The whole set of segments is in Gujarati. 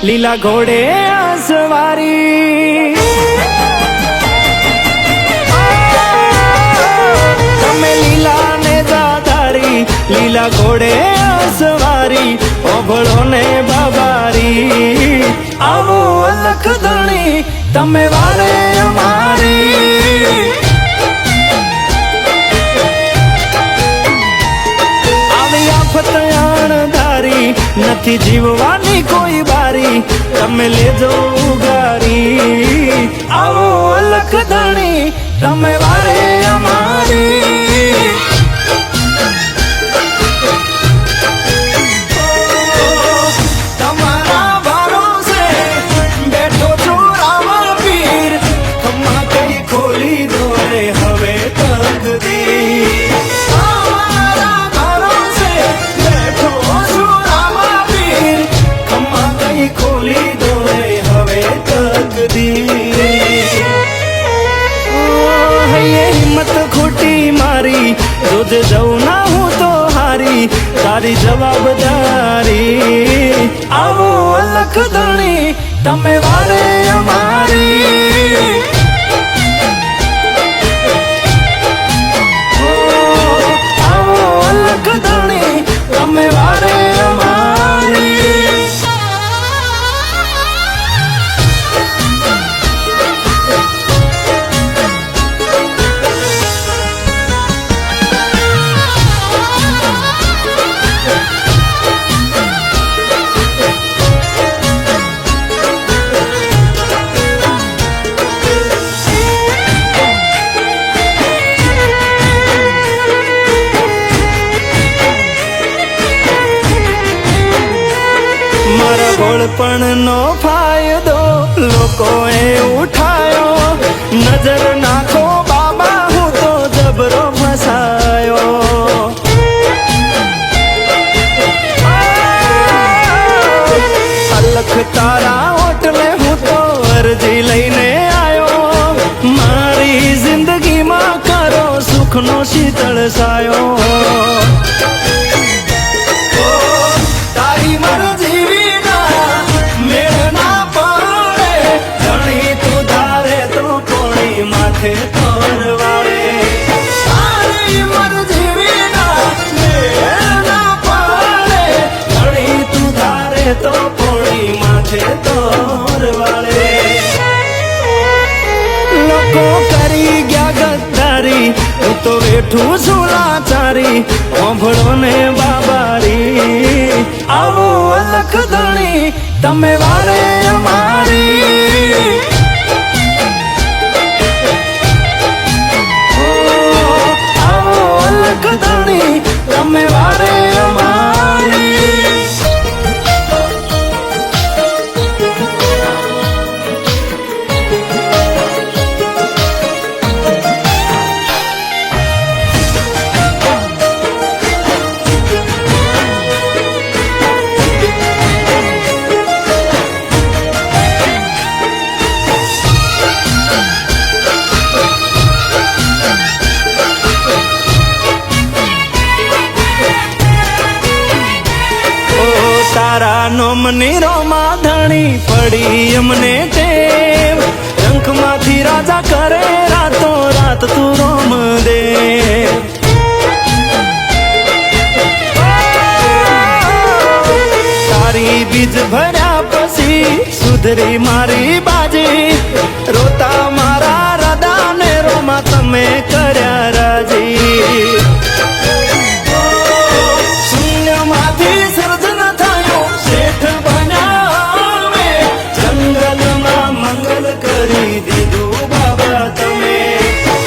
લીલા ઘોડે સવારી તમે લીલા ને દાદારી લીલા ઘોડે સવારી ઓભળો ને બાબારી આવો અલખ ધણી તમે વારે અમારી આવી આફત ધારી નથી જીવવાની કોઈ બારી તમે લેજો ઉગારી આવો અલખ ધણી તમે વારે અમારી તમારા ભરોસે બેઠો છું રામા પીર ખમ્મા કઈ ખોલી દો રે હવે તકદીર તમારા ભરોસે બેઠો છું રામા પીર ખમ્મા કઈ ખોલી દો રે હવે તકદીર હિંમત ખોટી મારી રોજ જઉં ના હું તો હારી તારી જવાબદારી આવો અલખ ધણી તમે વારે અમારી આવો અલખ ધણી તમે વારે અમારી પણ નો ફાયદો લોકોએ ઉઠાયો નજર નાખો બાબા હું તો જબરો ફસાયો અલખ તારા ઓટલે હું તો અરજી લઈને આવ્યો મારી જિંદગીમાં કરો સુખનો શીતળ સાયો તારી મરજી માથે તોરવાળે તારી મરજી વિના મેળ ના પાડે ઘણી તું ધારે તો પોણી માથે તોરવાળે લોકો કરી ગયા ગદ્દારી હું તો બેઠું છું લાચારી ઓભળો ને બાબારી આવો અલખ ધણી તમે વારે અમારી ધણી તમે વારે અમારી તારા નોમની રોમા ધણી પડી અમને ટેવ રંખમાંથી રાજા કરે રાતો રાત તું રોમ દે તારી બીજ ભર્યા પછી સુધરી મારી બાજી રોતા મારા રાધા ને રોમા તમે કર્યા રાજી શૂન્યમાંથી સર્જન શેઠ બનાવે જંગલમાં મંગલ કરી દીધું બાબા તમે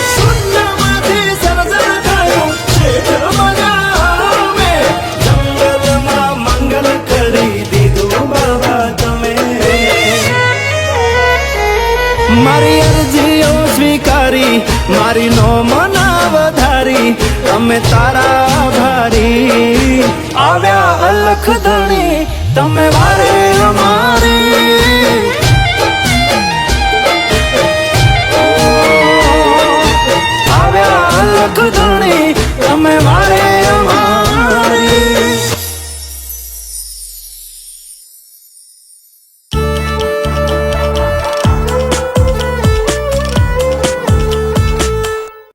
શૂન્યમાંથી સર્જન થયું શેઠ બનાવે જંગલમાં મંગલ કરી દીધું બાબા તમે મારી અરજીઓ સ્વીકારી મારી નો મના વધારી તમે તારા આભારી આવ્યા અલખ ધણી તમે વારે અમારી